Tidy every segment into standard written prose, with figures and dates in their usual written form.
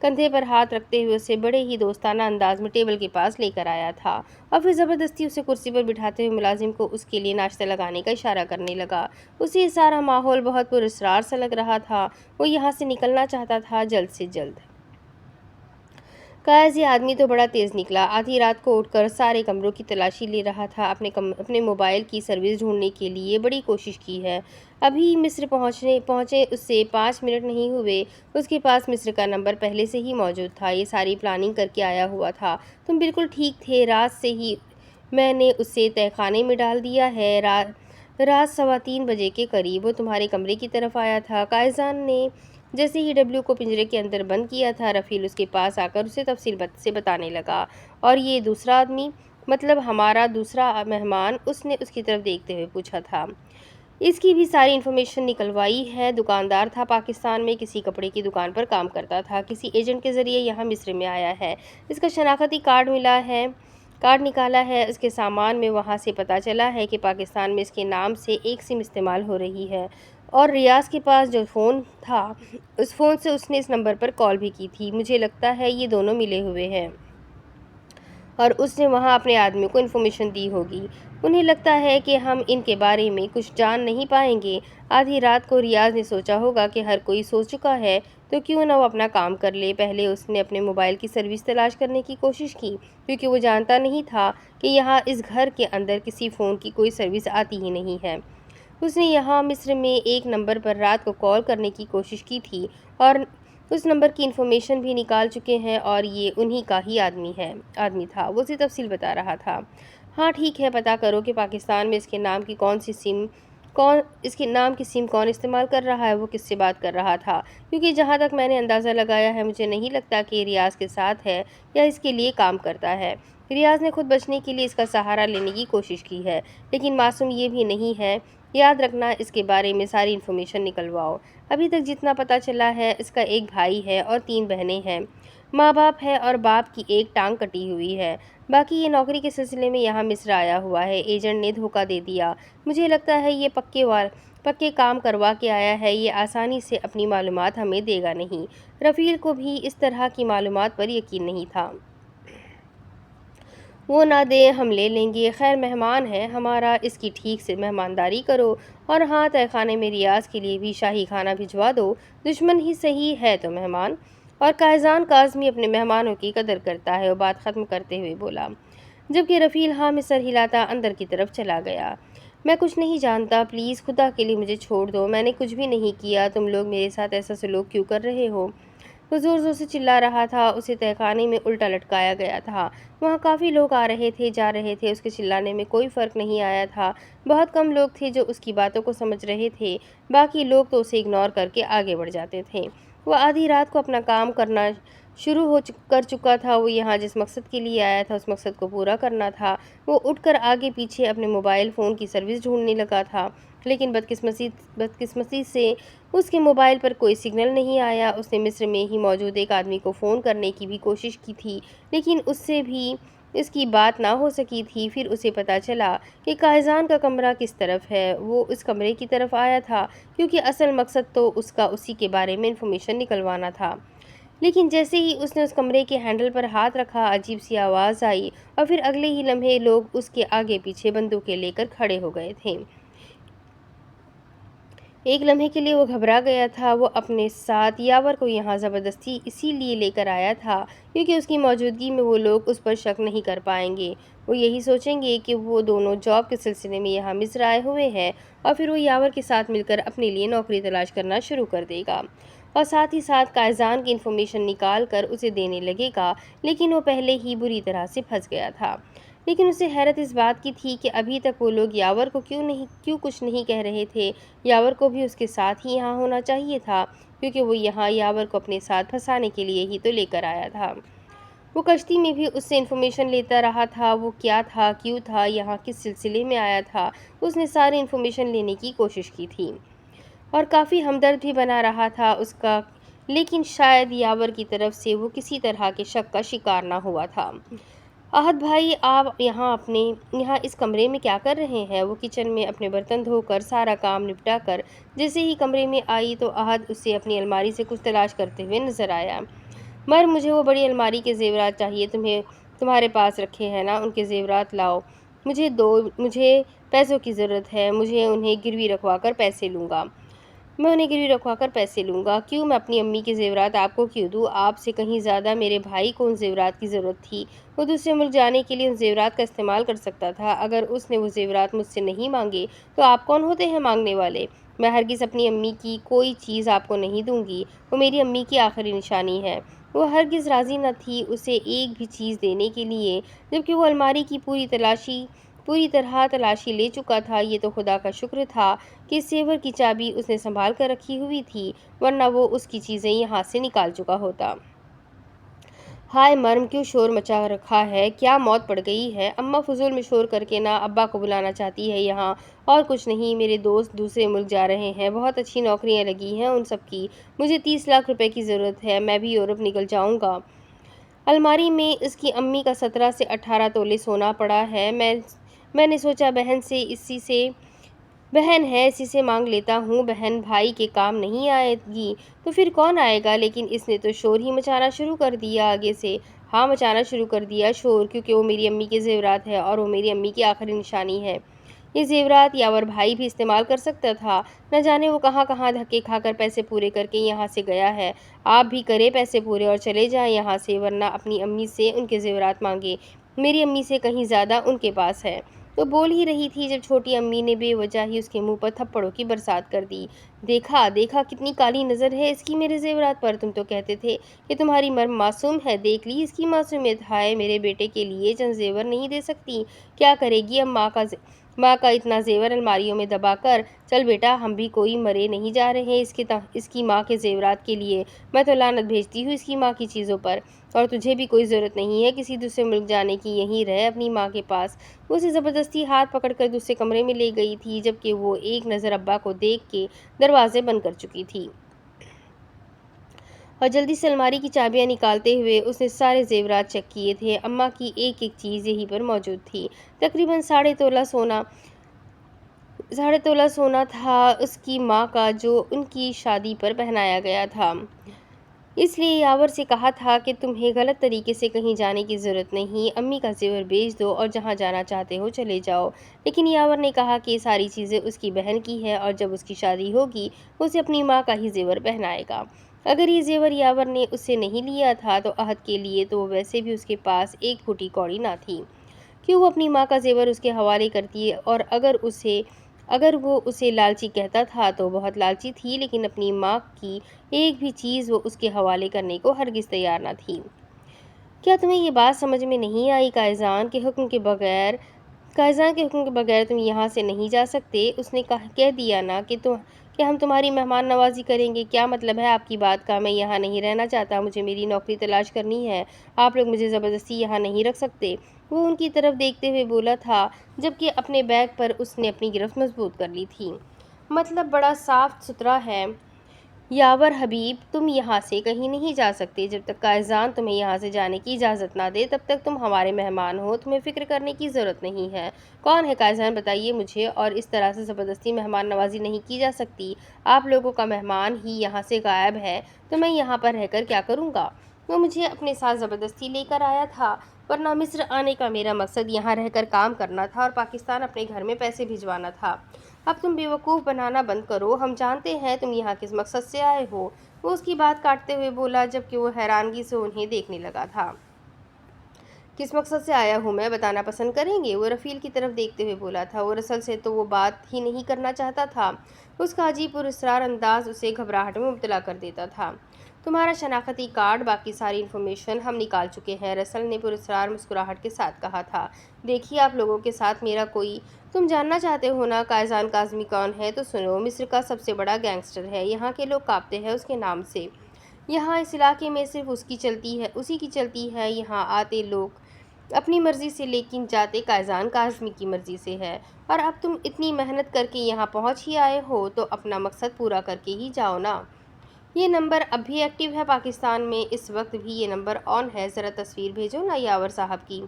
کندھے پر ہاتھ رکھتے ہوئے اسے بڑے ہی دوستانہ انداز میں ٹیبل کے پاس لے کر آیا تھا اور پھر زبردستی اسے کرسی پر بٹھاتے ہوئے ملازم کو اس کے لیے ناشتہ لگانے کا اشارہ کرنے لگا۔ اسے یہ سارا ماحول بہت پراسرار سا لگ رہا تھا۔ وہ یہاں سے نکلنا چاہتا تھا، جلد سے جلد۔ کاش یہ آدمی تو بڑا تیز نکلا، آدھی رات کو اٹھ کر سارے کمروں کی تلاشی لے رہا تھا، اپنے موبائل کی سروس ڈھونڈنے کے لیے بڑی کوشش کی ہے۔ ابھی مصر پہنچے اسے 5 منٹ نہیں ہوئے، اس کے پاس مصر کا نمبر پہلے سے ہی موجود تھا۔ یہ ساری پلاننگ کر کے آیا ہوا تھا۔ تم بالکل ٹھیک تھے، رات سے ہی میں نے اسے تہہ خانے میں ڈال دیا ہے۔ رات 3:15 بجے کے قریب وہ تمہارے کمرے کی طرف آیا تھا۔ قائزان نے جیسے ہی ڈبلیو کو پنجرے کے اندر بند کیا تھا، رفیل اس کے پاس آ کر اسے تفصیل سے بتانے لگا۔ اور یہ دوسرا آدمی، مطلب ہمارا دوسرا مہمان؟ اس نے اس کی طرف دیکھتے ہوئے پوچھا تھا۔ اس کی بھی ساری انفارمیشن نکلوائی ہے۔ دکاندار تھا، پاکستان میں کسی کپڑے کی دکان پر کام کرتا تھا، کسی ایجنٹ کے ذریعے یہاں مصر میں آیا ہے۔ اس کا شناختی کارڈ نکالا ہے۔ اس کے سامان میں وہاں سے پتہ چلا ہے کہ پاکستان میں اس کے نام سے ایک سم استعمال ہو رہی ہے، اور ریاض کے پاس جو فون تھا اس فون سے اس نے اس نمبر پر کال بھی کی تھی۔ مجھے لگتا ہے یہ دونوں ملے ہوئے ہیں اور اس نے وہاں اپنے آدمیوں کو انفارمیشن دی ہوگی۔ انہیں لگتا ہے کہ ہم ان کے بارے میں کچھ جان نہیں پائیں گے۔ آدھی رات کو ریاض نے سوچا ہوگا کہ ہر کوئی سو چکا ہے تو کیوں نہ وہ اپنا کام کر لے۔ پہلے اس نے اپنے موبائل کی سروس تلاش کرنے کی کوشش کی، کیونکہ وہ جانتا نہیں تھا کہ یہاں اس گھر کے اندر کسی فون کی کوئی سروس آتی ہی نہیں ہے۔ اس نے یہاں مصر میں ایک نمبر پر رات کو کال کرنے کی کوشش کی تھی اور اس نمبر کی انفارمیشن بھی نکال چکے ہیں، اور یہ انہی کا ہی آدمی تھا۔ وہ اسے تفصیل بتا رہا تھا۔ ہاں ٹھیک ہے، پتہ کرو کہ پاکستان میں اس کے نام کی سم کون استعمال کر رہا ہے، وہ کس سے بات کر رہا تھا، کیونکہ جہاں تک میں نے اندازہ لگایا ہے مجھے نہیں لگتا کہ ریاض کے ساتھ ہے یا اس کے لیے کام کرتا ہے۔ ریاض نے خود بچنے کے لیے اس کا سہارا لینے کی کوشش کی ہے، لیکن معصوم یہ بھی نہیں ہے۔ یاد رکھنا، اس کے بارے میں ساری انفارمیشن نکلواؤ۔ ابھی تک جتنا پتہ چلا ہے، اس کا ایک بھائی ہے اور 3 بہنیں ہیں، ماں باپ ہے اور باپ کی ایک ٹانگ کٹی ہوئی ہے۔ باقی یہ نوکری کے سلسلے میں یہاں مصر آیا ہوا ہے، ایجنٹ نے دھوکہ دے دیا۔ مجھے لگتا ہے یہ پکے کام کروا کے آیا ہے، یہ آسانی سے اپنی معلومات ہمیں دے گا نہیں۔ رفیل کو بھی اس طرح کی معلومات پر یقین نہیں تھا۔ وہ نہ دے ہم لے لیں گے، خیر مہمان ہے ہمارا، اس کی ٹھیک سے مہمانداری کرو، اور ہاں تہہ خانے میں ریاض کے لیے بھی شاہی کھانا بھجوا دو، دشمن ہی صحیح ہے تو مہمان۔ اور قائزان کاظمی اپنے مہمانوں کی قدر کرتا ہے، وہ بات ختم کرتے ہوئے بولا، جبکہ رفیل ہاں میں سر ہلاتا اندر کی طرف چلا گیا۔ میں کچھ نہیں جانتا، پلیز خدا کے لیے مجھے چھوڑ دو، میں نے کچھ بھی نہیں کیا، تم لوگ میرے ساتھ ایسا سلوک کیوں کر رہے ہو؟ وہ زور زور سے چلا رہا تھا، اسے تہہ خانے میں الٹا لٹکایا گیا تھا۔ وہاں کافی لوگ آ رہے تھے، جا رہے تھے، اس کے چلانے میں کوئی فرق نہیں آیا تھا۔ بہت کم لوگ تھے جو اس کی باتوں کو سمجھ رہے تھے، باقی لوگ تو اسے اگنور کر کے آگے بڑھ جاتے تھے۔ وہ آدھی رات کو اپنا کام کرنا شروع کر چکا تھا، وہ یہاں جس مقصد کے لیے آیا تھا اس مقصد کو پورا کرنا تھا۔ وہ اٹھ کر آگے پیچھے اپنے موبائل فون کی سروس ڈھونڈنے لگا تھا، لیکن بدقسمتی سے اس کے موبائل پر کوئی سگنل نہیں آیا۔ اس نے مصر میں ہی موجود ایک آدمی کو فون کرنے کی بھی کوشش کی تھی، لیکن اس سے بھی اس کی بات نہ ہو سکی تھی۔ پھر اسے پتہ چلا کہ قائزان کا کمرہ کس طرف ہے۔ وہ اس کمرے کی طرف آیا تھا کیونکہ اصل مقصد تو اس کا اسی کے بارے میں انفارمیشن نکلوانا تھا، لیکن جیسے ہی اس نے اس کمرے کے ہینڈل پر ہاتھ رکھا، عجیب سی آواز آئی اور پھر اگلے ہی لمحے لوگ اس کے آگے پیچھے بندوقیں لے کر کھڑے ہو گئے تھے۔ ایک لمحے کے لیے وہ گھبرا گیا تھا۔ وہ اپنے ساتھ یاور کو یہاں زبردستی اسی لیے لے کر آیا تھا کیونکہ اس کی موجودگی میں وہ لوگ اس پر شک نہیں کر پائیں گے۔ وہ یہی سوچیں گے کہ وہ دونوں جاب کے سلسلے میں یہاں مصر آئے ہوئے ہیں، اور پھر وہ یاور کے ساتھ مل کر اپنے لیے نوکری تلاش کرنا شروع کر دے گا اور ساتھ ہی ساتھ قائزان کی انفارمیشن نکال کر اسے دینے لگے گا۔ لیکن وہ پہلے ہی بری طرح سے پھنس گیا تھا۔ لیکن اسے حیرت اس بات کی تھی کہ ابھی تک وہ لوگ یاور کو کیوں کچھ نہیں کہہ رہے تھے۔ یاور کو بھی اس کے ساتھ ہی یہاں ہونا چاہیے تھا، کیونکہ وہ یہاں یاور کو اپنے ساتھ پھنسانے کے لیے ہی تو لے کر آیا تھا۔ وہ کشتی میں بھی اس سے انفارمیشن لیتا رہا تھا، وہ کیا تھا، کیوں تھا، یہاں کس سلسلے میں آیا تھا، اس نے ساری انفارمیشن لینے کی کوشش کی تھی اور کافی ہمدرد بھی بنا رہا تھا اس کا، لیکن شاید یاور کی طرف سے وہ کسی طرح کے شک کا شکار نہ ہوا تھا۔ احد بھائی، آپ یہاں اس کمرے میں کیا کر رہے ہیں؟ وہ کچن میں اپنے برتن دھو کر سارا کام نپٹا کر جیسے ہی کمرے میں آئی تو احد اسے اپنی الماری سے کچھ تلاش کرتے ہوئے نظر آیا۔ مر مجھے وہ بڑی الماری کے زیورات چاہیے، تمہارے پاس رکھے ہیں نا، ان کے زیورات لاؤ، مجھے دو، مجھے پیسوں کی ضرورت ہے، میں انہیں گروی رکھوا کر پیسے لوں گا۔ کیوں، میں اپنی امی کے زیورات آپ کو کیوں دوں؟ آپ سے کہیں زیادہ میرے بھائی کو ان زیورات کی ضرورت تھی، وہ دوسرے ملک جانے کے لیے ان زیورات کا استعمال کر سکتا تھا۔ اگر اس نے وہ زیورات مجھ سے نہیں مانگے تو آپ کون ہوتے ہیں مانگنے والے؟ میں ہرگز اپنی امی کی کوئی چیز آپ کو نہیں دوں گی، وہ میری امی کی آخری نشانی ہے۔ وہ ہرگز راضی نہ تھی اسے ایک بھی چیز دینے کے لیے، جبکہ وہ الماری کی پوری طرح تلاشی لے چکا تھا۔ یہ تو خدا کا شکر تھا کہ اس زیور کی چابی اس نے سنبھال کر رکھی ہوئی تھی، ورنہ وہ اس کی چیزیں یہاں سے نکال چکا ہوتا۔ ہائے مرم، کیوں شور مچا رکھا ہے؟ کیا موت پڑ گئی ہے؟ اماں فضول میں شور کر کے نہ ابا کو بلانا چاہتی ہے یہاں، اور کچھ نہیں۔ میرے دوست دوسرے ملک جا رہے ہیں، بہت اچھی نوکریاں لگی ہیں ان سب کی۔ مجھے 30 لاکھ روپے کی ضرورت ہے، میں بھی یورپ نکل جاؤں گا۔ الماری میں اس کی امی کا 17 سے 18 تولے سونا پڑا ہے۔ میں نے سوچا بہن ہے، اسی سے مانگ لیتا ہوں۔ بہن بھائی کے کام نہیں آئے گی تو پھر کون آئے گا؟ لیکن اس نے تو شور ہی مچانا شروع کر دیا آگے سے۔ ہاں، مچانا شروع کر دیا شور، کیونکہ وہ میری امی کے زیورات ہے اور وہ میری امی کی آخری نشانی ہے۔ یہ زیورات یاور بھائی بھی استعمال کر سکتا تھا، نہ جانے وہ کہاں کہاں دھکے کھا کر پیسے پورے کر کے یہاں سے گیا ہے۔ آپ بھی کریں پیسے پورے اور چلے جائیں یہاں سے، ورنہ اپنی امی سے ان کے زیورات مانگے، میری امی سے کہیں زیادہ ان کے پاس ہے۔ وہ بول ہی رہی تھی جب چھوٹی امی نے بے وجہ ہی اس کے منہ پر تھپڑوں کی برسات کر دی۔ دیکھا کتنی کالی نظر ہے اس کی میرے زیورات پر، تم تو کہتے تھے کہ تمہاری مرم معصوم ہے، دیکھ لی اس کی معصومیت۔ ہائے، میرے بیٹے کے لیے چند زیور نہیں دے سکتی؟ کیا کرے گی اب ماں کا اتنا زیور الماریوں میں دبا کر؟ چل بیٹا، ہم بھی کوئی مرے نہیں جا رہے اس کی ماں کے زیورات کے لیے۔ میں تو لعنت بھیجتی ہوں اس کی ماں کی چیزوں پر، اور تجھے بھی کوئی ضرورت نہیں ہے کسی دوسرے ملک جانے کی، یہیں رہ اپنی ماں کے پاس۔ وہ اسے زبردستی ہاتھ پکڑ کر دوسرے کمرے میں لے گئی تھی، جبکہ وہ ایک نظر ابا کو دیکھ کے دروازے بند کر چکی تھی، اور جلدی سے الماری کی چابیاں نکالتے ہوئے اس نے سارے زیورات چیک کیے تھے۔ اماں کی ایک ایک چیز یہیں پر موجود تھی۔ تقریباً 3.5 تولہ سونا تھا اس کی ماں کا، جو ان کی شادی پر پہنایا گیا تھا۔ اس لیے یاور سے کہا تھا کہ تمہیں غلط طریقے سے کہیں جانے کی ضرورت نہیں، امی کا زیور بیچ دو اور جہاں جانا چاہتے ہو چلے جاؤ۔ لیکن یاور نے کہا کہ یہ ساری چیزیں اس کی بہن کی ہے، اور جب اس کی شادی ہوگی وہ اسے اپنی ماں کا ہی زیور پہنائے گا۔ اگر یہ زیور یاور نے اس سے نہیں لیا تھا تو عہد کے لیے تو ویسے بھی اس کے پاس ایک پھوٹی کوڑی نہ تھی۔ کیوں وہ اپنی ماں کا زیور اس کے حوالے کرتی، اور اگر وہ اسے لالچی کہتا تھا تو بہت لالچی تھی، لیکن اپنی ماں کی ایک بھی چیز وہ اس کے حوالے کرنے کو ہرگز تیار نہ تھی۔ کیا تمہیں یہ بات سمجھ میں نہیں آئی؟ قائزان کے حکم کے بغیر تم یہاں سے نہیں جا سکتے۔ اس نے کہہ دیا نا کہ ہم تمہاری مہمان نوازی کریں گے۔ کیا مطلب ہے آپ کی بات کا؟ میں یہاں نہیں رہنا چاہتا، مجھے میری نوکری تلاش کرنی ہے، آپ لوگ مجھے زبردستی یہاں نہیں رکھ سکتے۔ وہ ان کی طرف دیکھتے ہوئے بولا تھا، جبکہ اپنے بیگ پر اس نے اپنی گرفت مضبوط کر لی تھی۔ مطلب بڑا صاف ستھرا ہے یاور حبیب، تم یہاں سے کہیں نہیں جا سکتے جب تک قائزان تمہیں یہاں سے جانے کی اجازت نہ دے، تب تک تم ہمارے مہمان ہو، تمہیں فکر کرنے کی ضرورت نہیں ہے۔ کون ہے قائزان، بتائیے مجھے، اور اس طرح سے زبردستی مہمان نوازی نہیں کی جا سکتی۔ آپ لوگوں کا مہمان ہی یہاں سے غائب ہے تو میں یہاں پر رہ کر کیا کروں گا؟ وہ مجھے اپنے ساتھ زبردستی لے کر آیا تھا، ورنہ مصر آنے کا میرا مقصد یہاں رہ کر کام کرنا تھا اور پاکستان اپنے گھر میں پیسے بھجوانا تھا۔ اب تم بیوقوف بنانا بند کرو، ہم جانتے ہیں تم یہاں کس مقصد سے آئے ہو۔ وہ اس کی بات کاٹتے ہوئے بولا، جبکہ وہ حیرانگی سے انہیں دیکھنے لگا تھا۔ کس مقصد سے آیا ہوں میں، بتانا پسند کریں گے؟ وہ رفیل کی طرف دیکھتے ہوئے بولا تھا۔ وہ اصل سے تو وہ بات ہی نہیں کرنا چاہتا تھا، اس کا عجیب پراسرار انداز اسے گھبراہٹ میں مبتلا کر دیتا تھا۔ تمہارا شناختی کارڈ، باقی ساری انفارمیشن ہم نکال چکے ہیں، رسل نے پراسرار مسکراہٹ کے ساتھ کہا تھا۔ دیکھیے، آپ لوگوں کے ساتھ میرا کوئی تم جاننا چاہتے ہو نا قائزان کاظمی کون ہے؟ تو سنو، مصر کا سب سے بڑا گینگسٹر ہے، یہاں کے لوگ کانپتے ہیں اس کے نام سے۔ یہاں اس علاقے میں صرف اسی کی چلتی ہے، یہاں آتے لوگ اپنی مرضی سے لیکن جاتے قائزان کاظمی کی مرضی سے ہے۔ اور اب تم اتنی محنت کر کے یہاں پہنچ ہی آئے ہو تو اپنا مقصد پورا کر کے ہی جاؤ نا۔ یہ نمبر اب بھی ایکٹیو ہے پاکستان میں، اس وقت بھی یہ نمبر آن ہے، ذرا تصویر بھیجو نا یاور صاحب کی،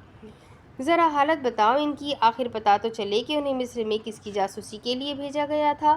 ذرا حالت بتاؤ ان کی، آخر پتہ تو چلے کہ انہیں مصر میں کس کی جاسوسی کے لیے بھیجا گیا تھا۔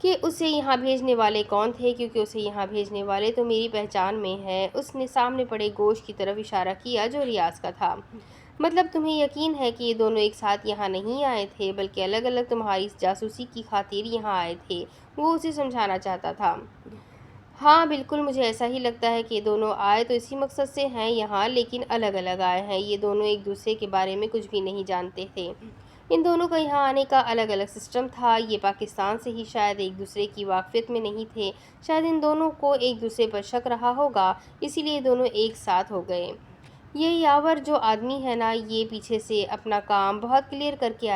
کہ اسے یہاں بھیجنے والے کون تھے، کیونکہ اسے یہاں بھیجنے والے تو میری پہچان میں ہے۔ اس نے سامنے پڑے گوشت کی طرف اشارہ کیا جو ریاض کا تھا۔ مطلب تمہیں یقین ہے کہ یہ دونوں ایک ساتھ یہاں نہیں آئے تھے بلکہ الگ الگ تمہاری جاسوسی کی خاطر یہاں آئے تھے، وہ اسے سمجھانا چاہتا تھا۔ ہاں بالکل، مجھے ایسا ہی لگتا ہے کہ یہ دونوں آئے تو اسی مقصد سے ہیں یہاں، لیکن الگ الگ آئے ہیں۔ یہ دونوں ایک دوسرے کے بارے میں کچھ بھی نہیں جانتے تھے۔ ان دونوں کا یہاں آنے کا الگ الگ سسٹم تھا۔ یہ پاکستان سے ہی شاید ایک دوسرے کی واقفیت میں نہیں تھے، شاید ان دونوں کو ایک دوسرے پر شک رہا ہوگا، اسی لیے دونوں ایک ساتھ ہو گئے۔ یہ یاور جو آدمی ہے نا، یہ پیچھے سے اپنا کام بہت کلیئر کر کے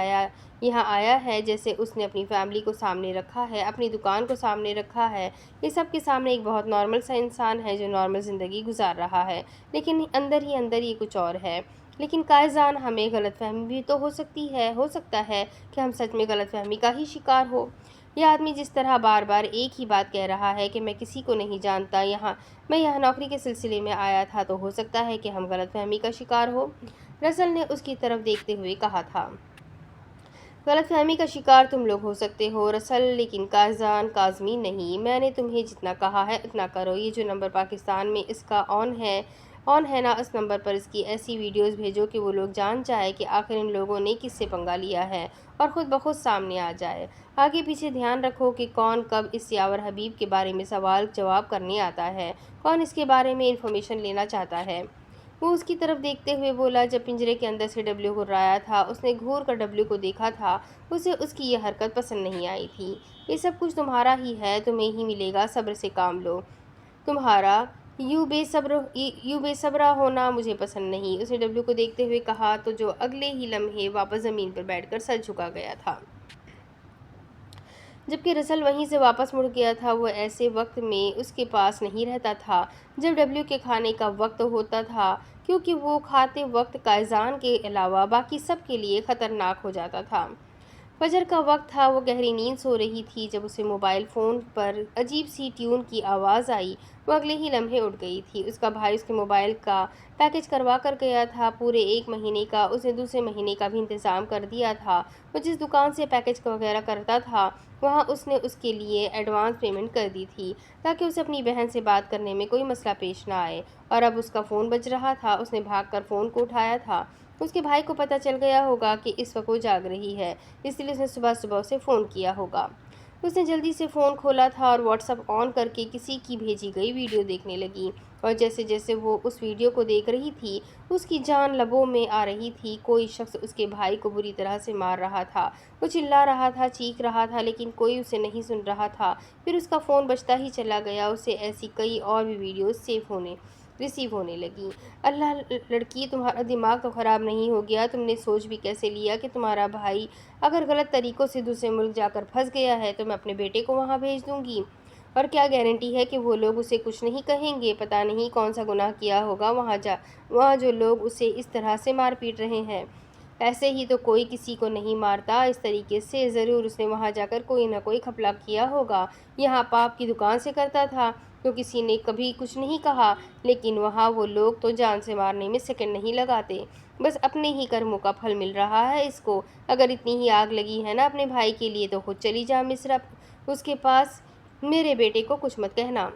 یہاں آیا ہے، جیسے اس نے اپنی فیملی کو سامنے رکھا ہے، اپنی دکان کو سامنے رکھا ہے۔ یہ سب کے سامنے ایک بہت نارمل سا انسان ہے جو نارمل زندگی گزار رہا ہے، لیکن اندر ہی اندر یہ کچھ اور ہے۔ لیکن قائزان، ہمیں غلط فہمی بھی تو ہو سکتا ہے کہ ہم سچ میں غلط فہمی کا ہی شکار ہو۔ یہ آدمی جس طرح بار بار ایک ہی بات کہہ رہا ہے کہ میں کسی کو نہیں جانتا، میں یہاں نوکری کے سلسلے میں آیا تھا، تو ہو سکتا ہے کہ ہم غلط فہمی کا شکار ہو۔ رسل نے اس کی طرف دیکھتے ہوئے کہا تھا۔ غلط فہمی کا شکار تم لوگ ہو سکتے ہو رسل، لیکن قائزان کاظمی نہیں۔ میں نے تمہیں جتنا کہا ہے اتنا کرو۔ یہ جو نمبر پاکستان میں اس کا آن ہے نا، اس نمبر پر اس کی ایسی ویڈیوز بھیجو کہ وہ لوگ جان جائے کہ آخر ان لوگوں نے کس سے پنگا لیا ہے، اور خود بخود سامنے آ جائے۔ آگے پیچھے دھیان رکھو کہ کون کب اس یاور حبیب کے بارے میں سوال جواب کرنے آتا ہے، کون اس کے بارے میں انفارمیشن لینا چاہتا ہے۔ وہ اس کی طرف دیکھتے ہوئے بولا۔ جب پنجرے کے اندر سے ڈبلیو گھرایا تھا، اس نے گھور کر ڈبلیو کو دیکھا تھا۔ اسے اس کی یہ حرکت پسند نہیں آئی تھی۔ یہ سب کچھ تمہارا ہی ہے، تمہیں ہی ملے گا، صبر سے کام لو۔ تمہارا یوں بے صبرا ہونا مجھے پسند نہیں، اس نے ڈبلیو کو دیکھتے ہوئے کہا، تو جو اگلے ہی لمحے واپس زمین پر بیٹھ کر سر جھکا گیا تھا۔ جبکہ رسل وہیں سے واپس مڑ گیا تھا۔ وہ ایسے وقت میں اس کے پاس نہیں رہتا تھا جب ڈبلیو کے کھانے کا وقت ہوتا تھا، کیونکہ وہ کھاتے وقت قائزان کے علاوہ باقی سب کے لیے خطرناک ہو جاتا تھا۔ فجر کا وقت تھا، وہ گہری نیند سو رہی تھی جب اسے موبائل فون پر عجیب سی ٹیون کی آواز آئی۔ وہ اگلے ہی لمحے اٹھ گئی تھی۔ اس کا بھائی اس کے موبائل کا پیکج کروا کر گیا تھا، پورے 1 مہینے کا۔ اس نے دوسرے مہینے کا بھی انتظام کر دیا تھا۔ وہ جس دکان سے پیکج وغیرہ کرتا تھا، وہاں اس نے اس کے لیے ایڈوانس پیمنٹ کر دی تھی تاکہ اسے اپنی بہن سے بات کرنے میں کوئی مسئلہ پیش نہ آئے، اور اب اس کا فون بج رہا تھا۔ اس نے بھاگ کر فون کو اٹھایا تھا۔ اس کے بھائی کو پتہ چل گیا ہوگا کہ اس وقت وہ جاگ رہی ہے، اس لیے اس نے صبح صبح اسے فون کیا ہوگا۔ اس نے جلدی سے فون کھولا تھا اور واٹس ایپ آن کر کے کسی کی بھیجی گئی ویڈیو دیکھنے لگی، اور جیسے جیسے وہ اس ویڈیو کو دیکھ رہی تھی، اس کی جان لبوں میں آ رہی تھی۔ کوئی شخص اس کے بھائی کو بری طرح سے مار رہا تھا، وہ چلا رہا تھا، چیخ رہا تھا، لیکن کوئی اسے نہیں سن رہا تھا۔ پھر اس کا فون بجتا ہی چلا گیا۔ اسے ایسی کئی اور بھی ویڈیوز ریسیو ہونے لگیں۔ اللہ لڑکی، تمہارا دماغ تو خراب نہیں ہو گیا؟ تم نے سوچ بھی کیسے لیا کہ تمہارا بھائی اگر غلط طریقوں سے دوسرے ملک جا کر پھنس گیا ہے تو میں اپنے بیٹے کو وہاں بھیج دوں گی؟ اور کیا گارنٹی ہے کہ وہ لوگ اسے کچھ نہیں کہیں گے؟ پتہ نہیں کون سا گناہ کیا ہوگا وہاں جو لوگ اسے اس طرح سے مار پیٹ رہے ہیں۔ ایسے ہی تو کوئی کسی کو نہیں مارتا اس طریقے سے، ضرور اس نے وہاں جا کر کوئی نہ کوئی گھپلا کیا ہوگا۔ یہاں پاپ کی دکان سے کرتا تھا تو کسی نے کبھی کچھ نہیں کہا، لیکن وہاں وہ لوگ تو جان سے مارنے میں سیکنڈ نہیں لگاتے۔ بس اپنے ہی کرموں کا پھل مل رہا ہے اس کو۔ اگر اتنی ہی آگ لگی ہے نا اپنے بھائی کے لیے تو خود چلی جا مصر اس کے پاس، میرے بیٹے کو کچھ مت کہنا۔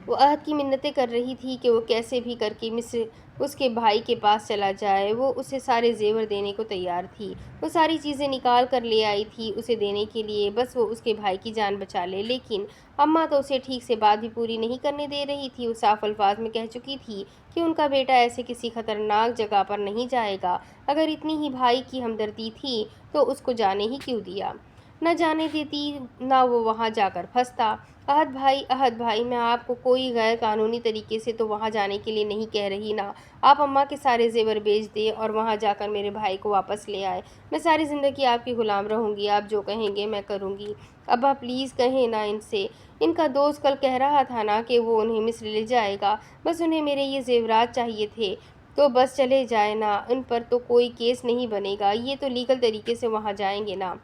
وہ عہد کی منتیں کر رہی تھی کہ وہ کیسے بھی کر کے مصر اس کے بھائی کے پاس چلا جائے۔ وہ اسے سارے زیور دینے کو تیار تھی، وہ ساری چیزیں نکال کر لے آئی تھی اسے دینے کے لیے، بس وہ اس کے بھائی کی جان بچا لے۔ لیکن اماں تو اسے ٹھیک سے بات بھی پوری نہیں کرنے دے رہی تھی۔ وہ صاف الفاظ میں کہہ چکی تھی کہ ان کا بیٹا ایسے کسی خطرناک جگہ پر نہیں جائے گا۔ اگر اتنی ہی بھائی کی ہمدردی تھی تو اس کو جانے ہی کیوں دیا؟ نہ جانے دیتی، نہ وہ وہاں جا کر پھنستا۔ عہد بھائی، میں آپ کو کوئی غیر قانونی طریقے سے تو وہاں جانے کے لیے نہیں کہہ رہی نا۔ آپ اماں کے سارے زیور بیچ دیں اور وہاں جا کر میرے بھائی کو واپس لے آئے۔ میں ساری زندگی آپ کی غلام رہوں گی، آپ جو کہیں گے میں کروں گی۔ ابا پلیز کہیں نا ان سے۔ ان کا دوست کل کہہ رہا تھا نا کہ وہ انہیں مصر لے جائے گا، بس انہیں میرے یہ زیورات چاہیے تھے، تو بس چلے جائیں نا، ان پر تو کوئی کیس نہیں بنے گا، یہ تو لیگل طریقے سے وہاں جائیں گے نا۔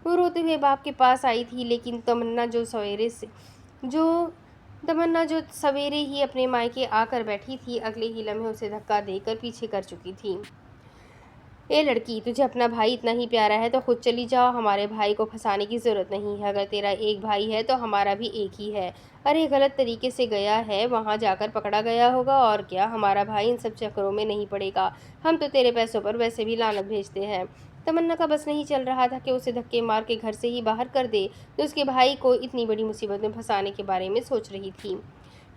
وہ روتے ہوئے باپ کے پاس آئی تھی، لیکن تمنا جو سویرے ہی اپنے مائکے آ کر بیٹھی تھی، اگلے ہی لمحے اسے دھکا دے کر پیچھے کر چکی تھی۔ اے لڑکی، تجھے اپنا بھائی اتنا ہی پیارا ہے تو خود چلی جاؤ، ہمارے بھائی کو پھنسانے کی ضرورت نہیں ہے۔ اگر تیرا ایک بھائی ہے تو ہمارا بھی ایک ہی ہے۔ ارے غلط طریقے سے گیا ہے، وہاں جا کر پکڑا گیا ہوگا، اور کیا ہمارا بھائی ان سب چکروں میں نہیں پڑے گا۔ ہم تو تیرے پیسوں پر ویسے بھی لعنت بھیجتے ہیں۔ تمنا کا بس نہیں چل رہا تھا کہ اسے دھکے مار کے گھر سے ہی باہر کر دے، جو اس کے بھائی کو اتنی بڑی مصیبت میں پھنسانے کے بارے میں سوچ رہی تھی۔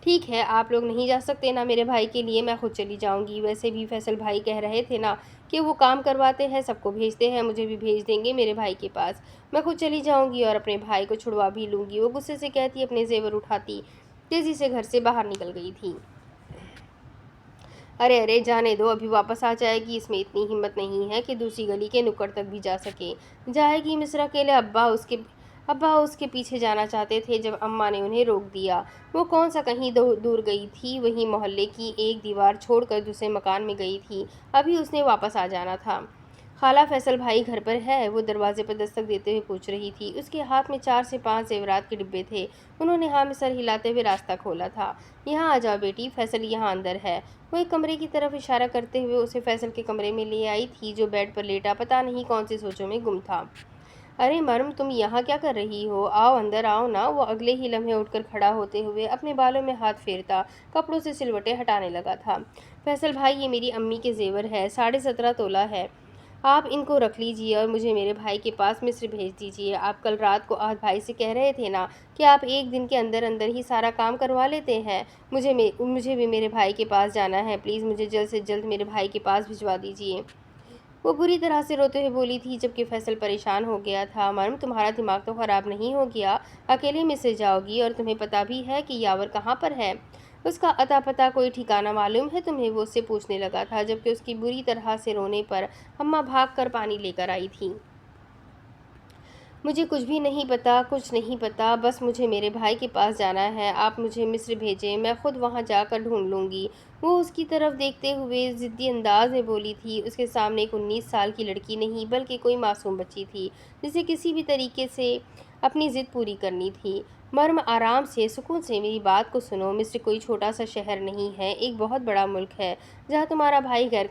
ٹھیک ہے، آپ لوگ نہیں جا سکتے نا میرے بھائی کے لیے، میں خود چلی جاؤں گی۔ ویسے بھی فیصل بھائی کہہ رہے تھے نا کہ وہ کام کرواتے ہیں، سب کو بھیجتے ہیں، مجھے بھی بھیج دیں گے میرے بھائی کے پاس۔ میں خود چلی جاؤں گی اور اپنے بھائی کو چھڑوا بھی لوں گی۔ وہ غصے سے کہتی اپنے زیور اٹھاتی تیزی سے گھر سے باہر نکل گئی تھی۔ ارے ارے جانے دو، ابھی واپس آ جائے گی، اس میں اتنی ہمت نہیں ہے کہ دوسری گلی کے نکڑ تک بھی جا سکے۔ جائے گی مصرا کے لیے؟ ابا اس کے پیچھے جانا چاہتے تھے جب اماں نے انہیں روک دیا۔ وہ کون سا کہیں دور گئی تھی، وہیں محلے کی ایک دیوار چھوڑ کر دوسرے مکان میں گئی تھی، ابھی اس نے واپس آ جانا تھا۔ خالہ فیصل بھائی گھر پر ہے؟ وہ دروازے پر دستک دیتے ہوئے پوچھ رہی تھی۔ اس کے ہاتھ میں 4 سے 5 زیورات کے ڈبے تھے۔ انہوں نے ہاں میں سر ہلاتے ہوئے راستہ کھولا تھا۔ یہاں آ جاؤ بیٹی، فیصل یہاں اندر ہے۔ وہ ایک کمرے کی طرف اشارہ کرتے ہوئے اسے فیصل کے کمرے میں لے آئی تھی، جو بیڈ پر لیٹا پتہ نہیں کون سی سوچوں میں گم تھا۔ ارے مرم، تم یہاں کیا کر رہی ہو؟ آؤ اندر آؤ نا۔ وہ اگلے ہی لمحے اٹھ کر کھڑا ہوتے ہوئے اپنے بالوں میں ہاتھ پھیرتا کپڑوں سے سلوٹیں ہٹانے لگا تھا۔ فیصل بھائی، یہ میری امی کے زیور ہے، 17.5 تولہ ہے، آپ ان کو رکھ لیجئے اور مجھے میرے بھائی کے پاس مصر بھیج دیجئے۔ آپ کل رات کو احد بھائی سے کہہ رہے تھے نا کہ آپ ایک دن کے اندر اندر ہی سارا کام کروا لیتے ہیں۔ مجھے بھی میرے بھائی کے پاس جانا ہے، پلیز مجھے جلد سے جلد میرے بھائی کے پاس بھجوا دیجئے۔ وہ بری طرح سے روتے ہوئے بولی تھی، جبکہ فیصل پریشان ہو گیا تھا۔ مرم، تمہارا دماغ تو خراب نہیں ہو گیا؟ اکیلے میں سے جاؤ گی، اور تمہیں پتہ بھی ہے کہ یاور کہاں پر ہے؟ اس کا اتا پتہ کوئی ٹھکانہ معلوم ہے تمہیں؟ وہ اس سے پوچھنے لگا تھا، جبکہ اس کی بری طرح سے رونے پر اماں بھاگ کر پانی لے کر آئی تھی۔ مجھے کچھ بھی نہیں پتا، کچھ نہیں پتا، بس مجھے میرے بھائی کے پاس جانا ہے، آپ مجھے مصر بھیجیں، میں خود وہاں جا کر ڈھونڈ لوں گی۔ وہ اس کی طرف دیکھتے ہوئے ضدی انداز میں بولی تھی۔ اس کے سامنے ایک 19 سال کی لڑکی نہیں بلکہ کوئی معصوم بچی تھی، جسے کسی بھی طریقے سے اپنی ضد پوری کرنی تھی۔ مرم، آرام سے، سکون سے میری بات کو سنو۔ مصر کوئی چھوٹا سا شہر نہیں ہے، ایک بہت بڑا ملک ہے، جہاں تمہارا بھائی غیر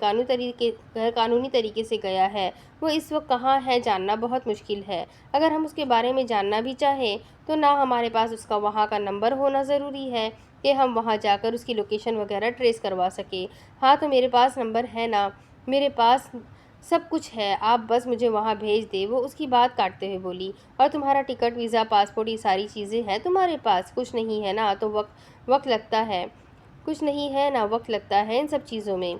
قانونی طریقے سے گیا ہے۔ وہ اس وقت کہاں ہے جاننا بہت مشکل ہے۔ اگر ہم اس کے بارے میں جاننا بھی چاہیں تو نہ ہمارے پاس اس کا وہاں کا نمبر ہونا ضروری ہے کہ ہم وہاں جا کر اس کی لوکیشن وغیرہ ٹریس کروا سکیں۔ ہاں تو میرے پاس نمبر ہے نا، میرے پاس سب کچھ ہے، آپ بس مجھے وہاں بھیج دیں۔ وہ اس کی بات کاٹتے ہوئے بولی۔ اور تمہارا ٹکٹ، ویزا، پاسپورٹ، یہ ساری چیزیں ہیں تمہارے پاس؟ کچھ نہیں ہے نا، تو وقت لگتا ہے، کچھ نہیں ہے نا، وقت لگتا ہے ان سب چیزوں میں۔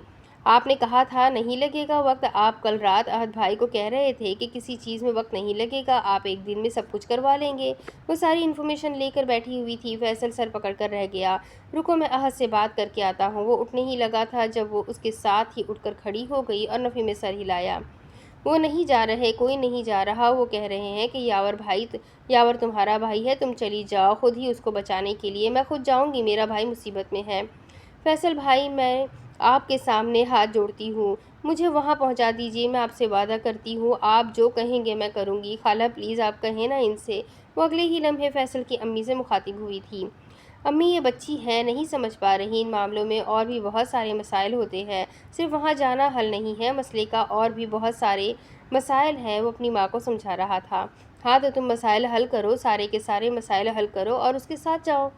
آپ نے کہا تھا نہیں لگے گا وقت، آپ کل رات احد بھائی کو کہہ رہے تھے کہ کسی چیز میں وقت نہیں لگے گا، آپ ایک دن میں سب کچھ کروا لیں گے۔ وہ ساری انفارمیشن لے کر بیٹھی ہوئی تھی۔ فیصل سر پکڑ کر رہ گیا۔ رکو، میں احد سے بات کر کے آتا ہوں۔ وہ اٹھنے ہی لگا تھا جب وہ اس کے ساتھ ہی اٹھ کر کھڑی ہو گئی اور نفی میں سر ہلایا۔ وہ نہیں جا رہے، کوئی نہیں جا رہا، وہ کہہ رہے ہیں کہ یاور تمہارا بھائی ہے، تم چلی جاؤ خود ہی اس کو بچانے کے لیے۔ میں خود جاؤں گی، میرا بھائی مصیبت میں ہے۔ فیصل بھائی، میں آپ کے سامنے ہاتھ جوڑتی ہوں، مجھے وہاں پہنچا دیجیے، میں آپ سے وعدہ کرتی ہوں آپ جو کہیں گے میں کروں گی۔ خالہ پلیز آپ کہیں نا ان سے۔ وہ اگلے ہی لمحے فیصل کی امی سے مخاطب ہوئی تھی۔ امی، یہ بچی ہے، نہیں سمجھ پا رہی، ان معاملوں میں اور بھی بہت سارے مسائل ہوتے ہیں، صرف وہاں جانا حل نہیں ہے، مسئلے کا اور بھی بہت سارے مسائل ہیں۔ وہ اپنی ماں کو سمجھا رہا تھا۔ ہاں تو تم مسائل حل کرو، سارے کے سارے مسائل حل کرو اور اس کے ساتھ جاؤ۔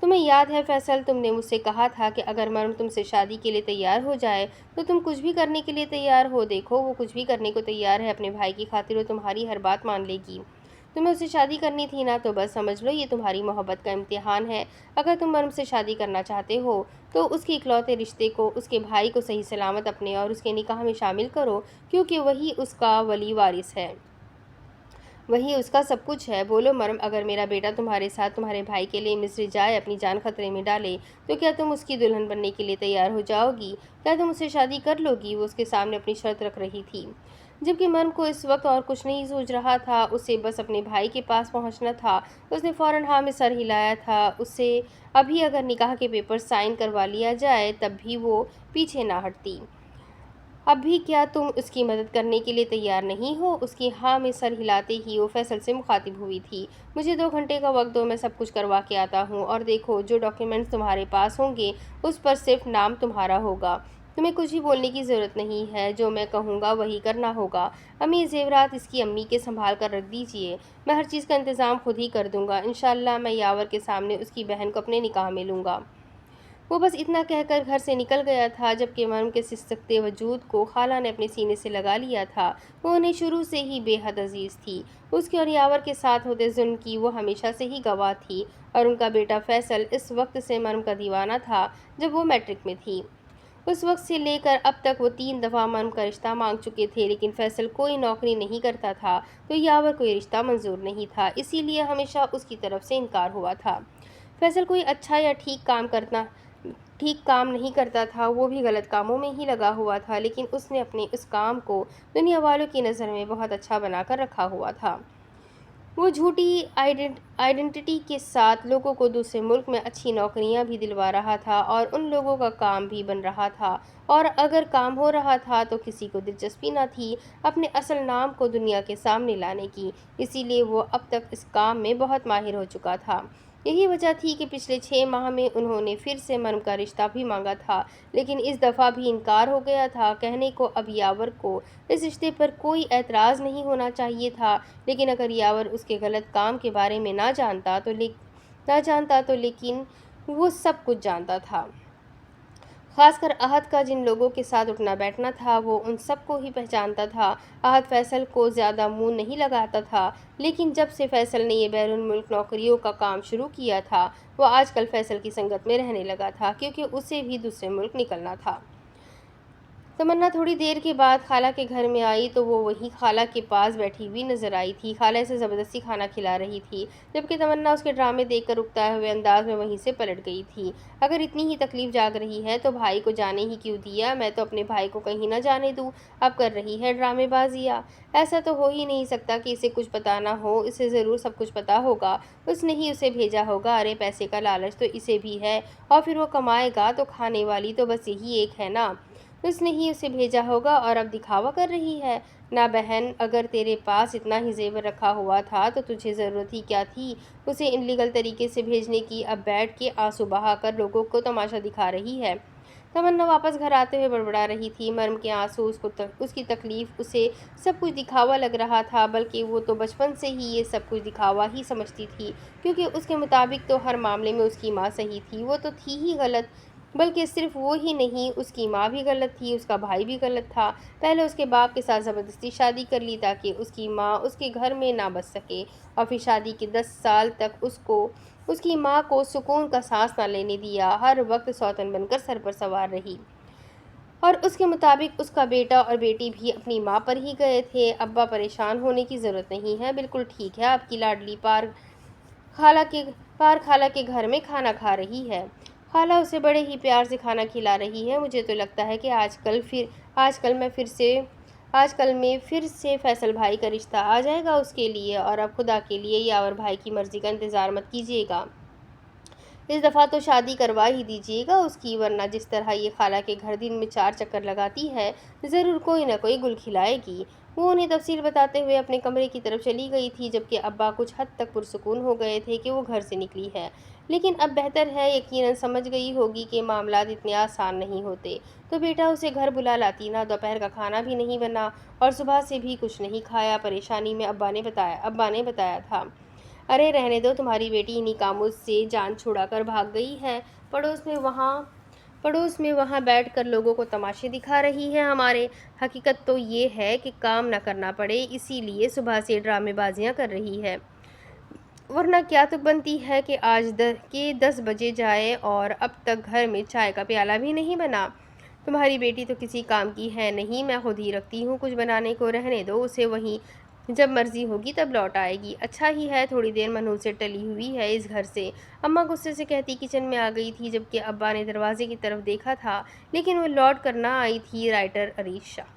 تمہیں یاد ہے فیصل، تم نے مجھ سے کہا تھا کہ اگر مرم تم سے شادی کے لیے تیار ہو جائے تو تم کچھ بھی کرنے کے لیے تیار ہو۔ دیکھو، وہ کچھ بھی کرنے کو تیار ہے اپنے بھائی کی خاطر، وہ تمہاری ہر بات مان لے گی۔ تمہیں اس سے شادی کرنی تھی نا، تو بس سمجھ لو یہ تمہاری محبت کا امتحان ہے۔ اگر تم مرم سے شادی کرنا چاہتے ہو تو اس کے اکلوتے رشتے کو، اس کے بھائی کو صحیح سلامت اپنے اور اس کے نکاح میں شامل کرو، کیونکہ وہی اس کا ولی وارث ہے، وہی اس کا سب کچھ ہے۔ بولو مرم، اگر میرا بیٹا تمہارے ساتھ تمہارے بھائی کے لیے مصر جائے، اپنی جان خطرے میں ڈالے، تو کیا تم اس کی دلہن بننے کے لیے تیار ہو جاؤ گی؟ کیا تم اس سے شادی کر لو گی؟ وہ اس کے سامنے اپنی شرط رکھ رہی تھی، جبکہ مرم کو اس وقت اور کچھ نہیں سوچ رہا تھا، اسے بس اپنے بھائی کے پاس پہنچنا تھا۔ اس نے فوراً ہاں میں سر ہلایا تھا۔ اسے ابھی اگر نکاح کے پیپر سائن کروا لیا جائے تب بھی وہ پیچھے نہ ہٹتی۔ اب بھی کیا تم اس کی مدد کرنے کے لیے تیار نہیں ہو؟ اس کی ہاں میں سر ہلاتے ہی وہ فیصل سے مخاطب ہوئی تھی۔ مجھے 2 گھنٹے کا وقت دو، میں سب کچھ کروا کے آتا ہوں، اور دیکھو جو ڈاکیومنٹس تمہارے پاس ہوں گے اس پر صرف نام تمہارا ہوگا، تمہیں کچھ بھی بولنے کی ضرورت نہیں ہے، جو میں کہوں گا وہی کرنا ہوگا۔ امی زیورات اس کی امی کے سنبھال کر رکھ دیجیے، میں ہر چیز کا انتظام خود ہی کر دوں گا۔ انشاءاللہ میں یاور کے سامنے اس کی بہن کو اپنے نکاح میں لوں گا۔ وہ بس اتنا کہہ کر گھر سے نکل گیا تھا جبکہ مریم کے سسکتے وجود کو خالہ نے اپنے سینے سے لگا لیا تھا۔ وہ انہیں شروع سے ہی بے حد عزیز تھی۔ اس کے اور یاور کے ساتھ ہوتے ظلم کی وہ ہمیشہ سے ہی گواہ تھی، اور ان کا بیٹا فیصل اس وقت سے مریم کا دیوانہ تھا جب وہ میٹرک میں تھی۔ اس وقت سے لے کر اب تک وہ 3 دفعہ مریم کا رشتہ مانگ چکے تھے، لیکن فیصل کوئی نوکری نہیں کرتا تھا تو یاور کو یہ رشتہ منظور نہیں تھا، اسی لیے ہمیشہ اس کی طرف سے انکار ہوا تھا۔ فیصل کوئی اچھا یا ٹھیک کام نہیں کرتا تھا، وہ بھی غلط کاموں میں ہی لگا ہوا تھا، لیکن اس نے اپنے اس کام کو دنیا والوں کی نظر میں بہت اچھا بنا کر رکھا ہوا تھا۔ وہ جھوٹی آئیڈینٹی کے ساتھ لوگوں کو دوسرے ملک میں اچھی نوکریاں بھی دلوا رہا تھا اور ان لوگوں کا کام بھی بن رہا تھا، اور اگر کام ہو رہا تھا تو کسی کو دلچسپی نہ تھی اپنے اصل نام کو دنیا کے سامنے لانے کی، اسی لیے وہ اب تک اس کام میں بہت ماہر ہو چکا تھا۔ یہی وجہ تھی کہ پچھلے 6 ماہ میں انہوں نے پھر سے مریم کا رشتہ بھی مانگا تھا، لیکن اس دفعہ بھی انکار ہو گیا تھا۔ کہنے کو اب یاور کو اس رشتے پر کوئی اعتراض نہیں ہونا چاہیے تھا، لیکن اگر یاور اس کے غلط کام کے بارے میں نہ جانتا تو لیکن وہ سب کچھ جانتا تھا۔ خاص کر احد کا جن لوگوں کے ساتھ اٹھنا بیٹھنا تھا وہ ان سب کو ہی پہچانتا تھا۔ احد فیصل کو زیادہ منہ نہیں لگاتا تھا، لیکن جب سے فیصل نے یہ بیرون ملک نوکریوں کا کام شروع کیا تھا وہ آج کل فیصل کی سنگت میں رہنے لگا تھا، کیونکہ اسے بھی دوسرے ملک نکلنا تھا۔ تمنا تھوڑی دیر کے بعد خالہ کے گھر میں آئی تو وہ وہیں خالہ کے پاس بیٹھی ہوئی نظر آئی تھی۔ خالہ اسے زبردستی کھانا کھلا رہی تھی، جبکہ تمنا اس کے ڈرامے دیکھ کر اکتائے ہوئے انداز میں وہیں سے پلٹ گئی تھی۔ اگر اتنی ہی تکلیف جاگ رہی ہے تو بھائی کو جانے ہی کیوں دیا؟ میں تو اپنے بھائی کو کہیں نہ جانے دوں، اب کر رہی ہے ڈرامے بازیاں؟ ایسا تو ہو ہی نہیں سکتا کہ اسے کچھ پتہ نہ ہو، اسے ضرور سب کچھ پتہ ہوگا، اس نے ہی اسے بھیجا ہوگا۔ ارے پیسے کا لالچ تو اسے بھی ہے، اور پھر وہ کمائے گا تو کھانے والی تو بس یہی ایک ہے نا، اس نے ہی اسے بھیجا ہوگا اور اب دکھاوا کر رہی ہے۔ نہ بہن، اگر تیرے پاس اتنا ہی زیور رکھا ہوا تھا تو تجھے ضرورت ہی کیا تھی اسے انلیگل طریقے سے بھیجنے کی؟ اب بیٹھ کے آنسو بہا کر لوگوں کو تماشا دکھا رہی ہے۔ تمنا واپس گھر آتے ہوئے بڑبڑا رہی تھی۔ مریم کے آنسو، اس کی تکلیف اسے سب کچھ دکھاوا لگ رہا تھا، بلکہ وہ تو بچپن سے ہی یہ سب کچھ دکھاوا ہی سمجھتی تھی، کیونکہ اس کے مطابق تو ہر معاملے میں اس کی ماں صحیح تھی۔ وہ تو تھی ہی غلط، بلکہ صرف وہ ہی نہیں، اس کی ماں بھی غلط تھی، اس کا بھائی بھی غلط تھا۔ پہلے اس کے باپ کے ساتھ زبردستی شادی کر لی تاکہ اس کی ماں اس کے گھر میں نہ بس سکے، اور پھر شادی کے 10 سال تک اس کی ماں کو سکون کا سانس نہ لینے دیا، ہر وقت سوتن بن کر سر پر سوار رہی۔ اور اس کے مطابق اس کا بیٹا اور بیٹی بھی اپنی ماں پر ہی گئے تھے۔ ابا پریشان ہونے کی ضرورت نہیں ہے، بالکل ٹھیک ہے، آپ کی لاڈلی خالہ کے گھر میں کھانا کھا رہی ہے، خالہ اسے بڑے ہی پیار سے کھانا کھلا رہی ہے۔ مجھے تو لگتا ہے کہ آج کل میں پھر سے فیصل بھائی کا رشتہ آ جائے گا اس کے لیے، اور اب خدا کے لیے یاور بھائی کی مرضی کا انتظار مت کیجیے گا، اس دفعہ تو شادی کروا ہی دیجیے گا اس کی، ورنہ جس طرح یہ خالہ کے گھر دن میں 4 چکر لگاتی ہے ضرور کوئی نہ کوئی گل کھلائے گی۔ وہ انہیں تفصیل بتاتے ہوئے اپنے کمرے کی طرف چلی گئی تھی، جبکہ ابا کچھ حد تک پرسکون ہو گئے تھے کہ وہ گھر سے نکلی ہے، لیکن اب بہتر ہے، یقیناً سمجھ گئی ہوگی کہ معاملات اتنے آسان نہیں ہوتے، تو بیٹا اسے گھر بلا لاتی نا، دوپہر کا کھانا بھی نہیں بنا اور صبح سے بھی کچھ نہیں کھایا، پریشانی میں ابا نے بتایا تھا۔ ارے رہنے دو، تمہاری بیٹی انہی کاموں سے جان چھڑا کر بھاگ گئی ہے، پڑوس میں وہاں بیٹھ کر لوگوں کو تماشے دکھا رہی ہے ہمارے، حقیقت تو یہ ہے کہ کام نہ کرنا پڑے، اسی لیے صبح سے ڈرامے بازیاں کر رہی ہے، ورنہ کیا تک بنتی ہے کہ آج 10 بجے جائے اور اب تک گھر میں چائے کا پیالہ بھی نہیں بنا۔ تمہاری بیٹی تو کسی کام کی ہے نہیں، میں خود ہی رکھتی ہوں کچھ بنانے کو، رہنے دو اسے، وہیں جب مرضی ہوگی تب لوٹ آئے گی۔ اچھا ہی ہے، تھوڑی دیر منحوس سے ٹلی ہوئی ہے اس گھر سے، اماں غصے سے کہتی کچن میں آ گئی تھی، جبکہ ابا نے دروازے کی طرف دیکھا تھا، لیکن وہ لوٹ کر نہ آئی تھی۔ رائٹر عریش شاہ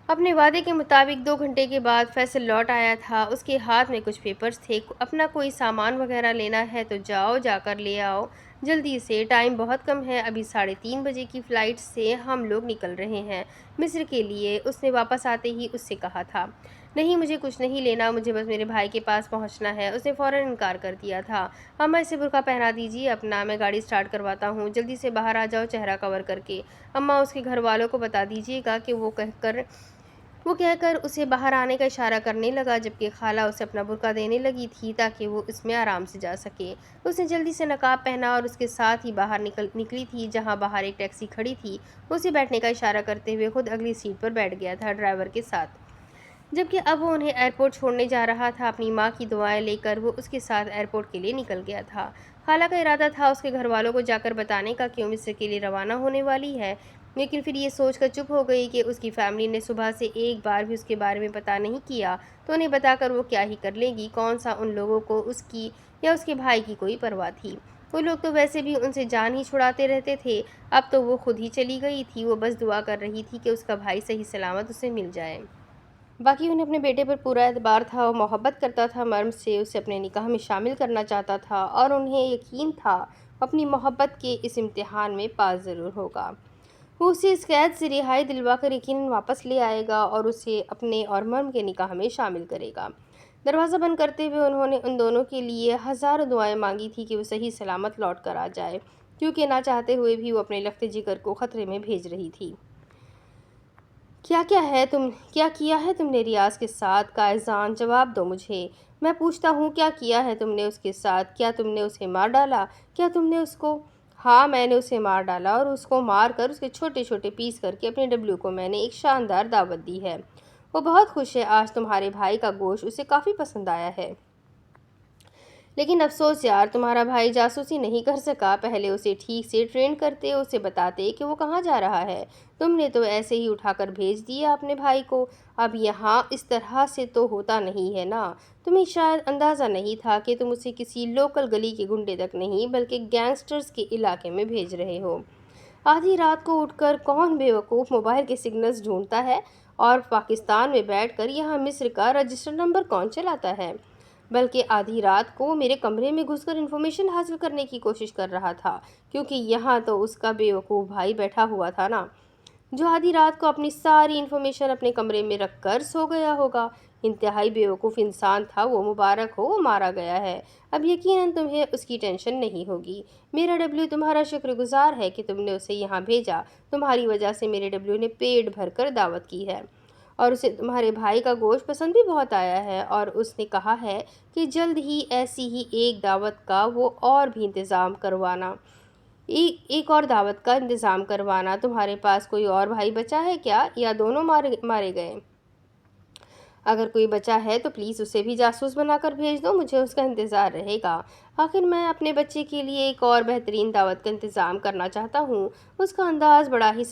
اپنے وعدے کے مطابق 2 گھنٹے کے بعد فیصل لوٹ آیا تھا، اس کے ہاتھ میں کچھ پیپرز تھے۔ اپنا کوئی سامان وغیرہ لینا ہے تو جا کر لے آؤ جلدی سے، ٹائم بہت کم ہے، ابھی 3:30 بجے کی فلائٹ سے ہم لوگ نکل رہے ہیں مصر کے لیے، اس نے واپس آتے ہی اس سے کہا تھا۔ نہیں مجھے کچھ نہیں لینا، مجھے بس میرے بھائی کے پاس پہنچنا ہے۔ اس نے فوراً انکار کر دیا تھا۔ اماں اسے برقع پہنا دیجیے اپنا، میں گاڑی سٹارٹ کرواتا ہوں، جلدی سے باہر آ جاؤ چہرہ کور کر کے۔ اماں اس کے گھر والوں کو بتا دیجیے گا کہ وہ کہہ کر اسے باہر آنے کا اشارہ کرنے لگا، جبکہ خالہ اسے اپنا برقع دینے لگی تھی تاکہ وہ اس میں آرام سے جا سکے۔ اس نے جلدی سے نقاب پہنا اور اس کے ساتھ ہی باہر نکلی تھی جہاں باہر ایک ٹیکسی کھڑی تھی۔ اسے بیٹھنے کا اشارہ کرتے ہوئے خود اگلی سیٹ پر بیٹھ گیا تھا ڈرائیور کے ساتھ، جبکہ اب وہ انہیں ایئرپورٹ چھوڑنے جا رہا تھا۔ اپنی ماں کی دعائیں لے کر وہ اس کے ساتھ ایئرپورٹ کے لیے نکل گیا تھا۔ خالہ کا ارادہ تھا اس کے گھر والوں کو جا کر بتانے کا کہ وہ مصر کے لیے روانہ ہونے والی ہے، لیکن پھر یہ سوچ کر چپ ہو گئی کہ اس کی فیملی نے صبح سے ایک بار بھی اس کے بارے میں پتہ نہیں کیا تو انہیں بتا کر وہ کیا ہی کر لے گی۔ کون سا ان لوگوں کو اس کی یا اس کے بھائی کی کوئی پرواہ تھی؟ وہ لوگ تو ویسے بھی ان سے جان ہی چھڑاتے رہتے تھے، اب تو وہ خود ہی چلی گئی تھی۔ وہ بس دعا کر رہی تھی کہ اس کا بھائی صحیح سلامت اسے مل جائے۔ باقی انہیں اپنے بیٹے پر پورا اعتبار تھا، وہ محبت کرتا تھا مرم سے، اسے اپنے نکاح میں شامل کرنا چاہتا تھا اور انہیں یقین تھا اپنی محبت کے اس امتحان میں پاس ضرور ہوگا۔ وہ اسے اس قید سے رہائی دلوا کر یقیناً واپس لے آئے گا اور اسے اپنے اور مرم کے نکاح میں شامل کرے گا۔ دروازہ بند کرتے ہوئے انہوں نے ان دونوں کے لیے ہزاروں دعائیں مانگی تھی کہ وہ صحیح سلامت لوٹ کر آ جائے، کیونکہ نہ چاہتے ہوئے بھی وہ اپنے لخت جگر کو خطرے میں بھیج رہی تھی۔ کیا کیا ہے تم نے ریاض کے ساتھ؟ قائزان جواب دو مجھے، میں پوچھتا ہوں کیا کیا ہے تم نے اس کے ساتھ؟ کیا تم نے اسے مار ڈالا؟ کیا تم نے اس کو؟ ہاں میں نے اسے مار ڈالا اور اس کو مار کر اس کے چھوٹے چھوٹے پیس کر کے اپنے ڈبلیو کو میں نے ایک شاندار دعوت دی ہے۔ وہ بہت خوش ہے، آج تمہارے بھائی کا گوشت اسے کافی پسند آیا ہے۔ لیکن افسوس یار، تمہارا بھائی جاسوسی نہیں کر سکا۔ پہلے اسے ٹھیک سے ٹرین کرتے، اسے بتاتے کہ وہ کہاں جا رہا ہے۔ تم نے تو ایسے ہی اٹھا کر بھیج دیا اپنے بھائی کو۔ اب یہاں اس طرح سے تو ہوتا نہیں ہے نا۔ تمہیں شاید اندازہ نہیں تھا کہ تم اسے کسی لوکل گلی کے گنڈے تک نہیں بلکہ گینگسٹرز کے علاقے میں بھیج رہے ہو۔ آدھی رات کو اٹھ کر کون بے وقوف موبائل کے سگنلز ڈھونڈتا ہے اور پاکستان میں بیٹھ کر یہاں مصر کا رجسٹر نمبر کون چلاتا ہے؟ بلکہ آدھی رات کو میرے کمرے میں گھس کر انفارمیشن حاصل کرنے کی کوشش کر رہا تھا، کیونکہ یہاں تو اس کا بے وقوف بھائی بیٹھا ہوا تھا نا، جو آدھی رات کو اپنی ساری انفارمیشن اپنے کمرے میں رکھ کر سو گیا ہوگا۔ انتہائی بے وقوف انسان تھا وہ، مبارک ہو وہ مارا گیا ہے۔ اب یقیناً تمہیں اس کی ٹینشن نہیں ہوگی۔ میرا ڈبلیو تمہارا شکر گزار ہے کہ تم نے اسے یہاں بھیجا۔ تمہاری وجہ سے میرے ڈبلیو نے پیٹ بھر کر دعوت کی ہے اور اسے تمہارے بھائی کا گوشت پسند بھی بہت آیا ہے، اور اس نے کہا ہے کہ جلد ہی ایسی ہی ایک دعوت کا وہ اور بھی انتظام کروانا ایک اور دعوت کا انتظام کروانا۔ تمہارے پاس کوئی اور بھائی بچا ہے کیا، یا دونوں مارے گئے؟ اگر کوئی بچا ہے تو پلیز اسے بھی جاسوس بنا کر بھیج دو، مجھے اس کا انتظار رہے گا۔ آخر میں اپنے بچے کے لیے ایک اور بہترین دعوت کا انتظام کرنا چاہتا ہوں۔ اس کا انداز بڑا ہی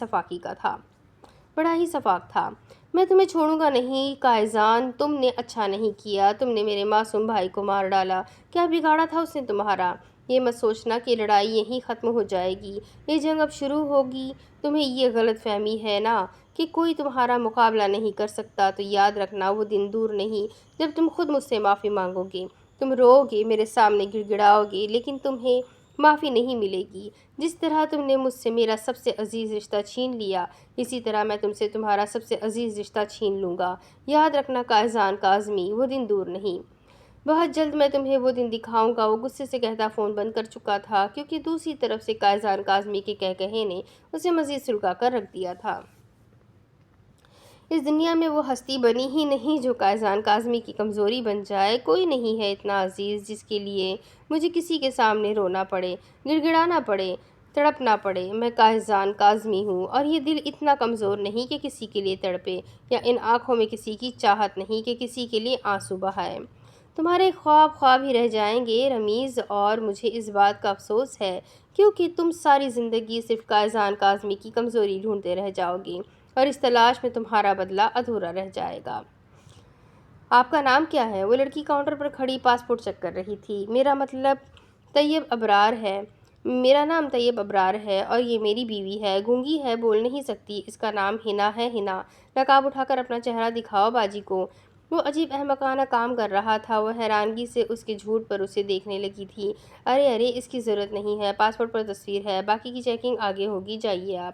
شفاق تھا۔ میں تمہیں چھوڑوں گا نہیں قائزان، تم نے اچھا نہیں کیا، تم نے میرے معصوم بھائی کو مار ڈالا۔ کیا بگاڑا تھا اس نے تمہارا؟ یہ مت سوچنا کہ لڑائی یہیں ختم ہو جائے گی، یہ جنگ اب شروع ہوگی۔ تمہیں یہ غلط فہمی ہے نا کہ کوئی تمہارا مقابلہ نہیں کر سکتا، تو یاد رکھنا وہ دن دور نہیں جب تم خود مجھ سے معافی مانگو گے۔ تم رو گے، میرے سامنے گڑ گڑاؤ گے، لیکن تمہیں معافی نہیں ملے گی۔ جس طرح تم نے مجھ سے میرا سب سے عزیز رشتہ چھین لیا، اسی طرح میں تم سے تمہارا سب سے عزیز رشتہ چھین لوں گا۔ یاد رکھنا قائزان کاظمی، وہ دن دور نہیں۔ بہت جلد میں تمہیں وہ دن دکھاؤں گا۔ وہ غصے سے کہتا فون بند کر چکا تھا، کیونکہ دوسری طرف سے قائزان کاظمی کے کہے نے اسے مزید سلگا کر رکھ دیا تھا۔ اس دنیا میں وہ ہستی بنی ہی نہیں جو قائزان کاظمی کی کمزوری بن جائے۔ کوئی نہیں ہے اتنا عزیز جس کے لیے مجھے کسی کے سامنے رونا پڑے، گڑ گڑانا پڑے، تڑپنا پڑے۔ میں قائزان کاظمی ہوں، اور یہ دل اتنا کمزور نہیں کہ کسی کے لیے تڑپے، یا ان آنکھوں میں کسی کی چاہت نہیں کہ کسی کے لیے آنسو بہائے۔ تمہارے خواب خواب ہی رہ جائیں گے رمیز، اور مجھے اس بات کا افسوس ہے کیونکہ تم ساری زندگی صرف قائزان کاظمی کی کمزوری ڈھونڈتے رہ جاؤ گے، اور اس تلاش میں تمہارا بدلہ ادھورا رہ جائے گا۔ آپ کا نام کیا ہے؟ وہ لڑکی کاؤنٹر پر کھڑی پاسپورٹ چیک کر رہی تھی۔ میرا نام طیب ابرار ہے، اور یہ میری بیوی ہے، گونگی ہے، بول نہیں سکتی۔ اس کا نام ہنا ہے۔ ہنا، نقاب اٹھا کر اپنا چہرہ دکھاؤ باجی کو۔ وہ عجیب احمقانہ کام کر رہا تھا۔ وہ حیرانگی سے اس کے جھوٹ پر اسے دیکھنے لگی تھی۔ ارے اس کی ضرورت نہیں ہے، پاسپورٹ پر تصویر ہے، باقی کی چیکنگ آگے ہوگی، جائیے آپ۔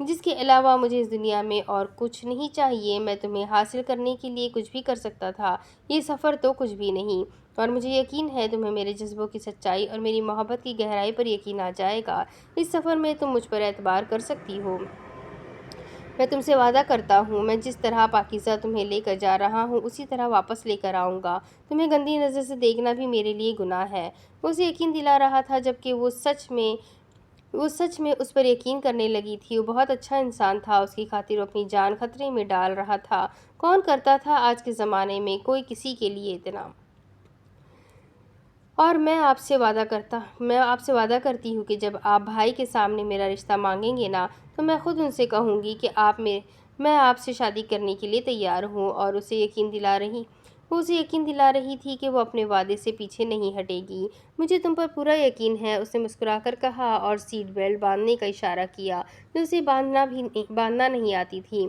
جس کے علاوہ مجھے اس دنیا میں اور کچھ نہیں چاہیے۔ میں تمہیں حاصل کرنے کے لیے کچھ بھی کر سکتا تھا، یہ سفر تو کچھ بھی نہیں، اور مجھے یقین ہے تمہیں میرے جذبوں کی سچائی اور میری محبت کی گہرائی پر یقین آ جائے گا۔ اس سفر میں تم مجھ پر اعتبار کر سکتی ہو۔ میں تم سے وعدہ کرتا ہوں، میں جس طرح پاکیزہ تمہیں لے کر جا رہا ہوں اسی طرح واپس لے کر آؤں گا۔ تمہیں گندی نظر سے دیکھنا بھی میرے لیے گناہ ہے۔ وہ اسے یقین دلا رہا تھا، جبکہ وہ سچ میں اس پر یقین کرنے لگی تھی۔ وہ بہت اچھا انسان تھا، اس کی خاطر وہ اپنی جان خطرے میں ڈال رہا تھا۔ کون کرتا تھا آج کے زمانے میں کوئی کسی کے لیے اتنا؟ اور میں آپ سے وعدہ کرتی ہوں کہ جب آپ بھائی کے سامنے میرا رشتہ مانگیں گے نا، تو میں خود ان سے کہوں گی کہ میں آپ سے شادی کرنے کے لیے تیار ہوں۔ اور وہ اسے یقین دلا رہی تھی کہ وہ اپنے وعدے سے پیچھے نہیں ہٹے گی۔ مجھے تم پر پورا یقین ہے، اس نے مسکرا کر کہا اور سیٹ بیلٹ باندھنے کا اشارہ کیا جو اسے باندھنا نہیں آتی تھی۔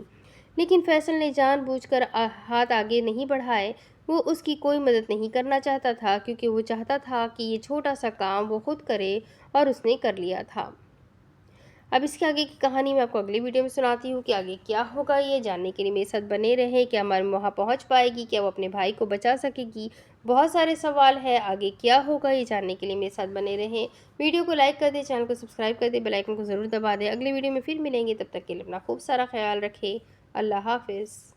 لیکن فیصل نے جان بوجھ کر ہاتھ آگے نہیں بڑھائے۔ وہ اس کی کوئی مدد نہیں کرنا چاہتا تھا، کیونکہ وہ چاہتا تھا کہ یہ چھوٹا سا کام وہ خود کرے، اور اس نے کر لیا تھا۔ اب اس کے آگے کی کہانی میں آپ کو اگلی ویڈیو میں سناتی ہوں کہ آگے کیا ہوگا۔ یہ جاننے کے لیے میرے ساتھ بنے رہے۔ کیا مریم وہاں پہنچ پائے گی؟ کیا وہ اپنے بھائی کو بچا سکے گی؟ بہت سارے سوال ہیں، آگے کیا ہوگا یہ جاننے کے لیے میرے ساتھ بنے رہیں۔ ویڈیو کو لائک کر دیں، چینل کو سبسکرائب کر دیں، بیل آئیکن کو ضرور دبا دیں۔ اگلی ویڈیو میں پھر ملیں گے، تب تک کے لیے اپنا خوب سارا خیال رکھیں۔ اللہ حافظ۔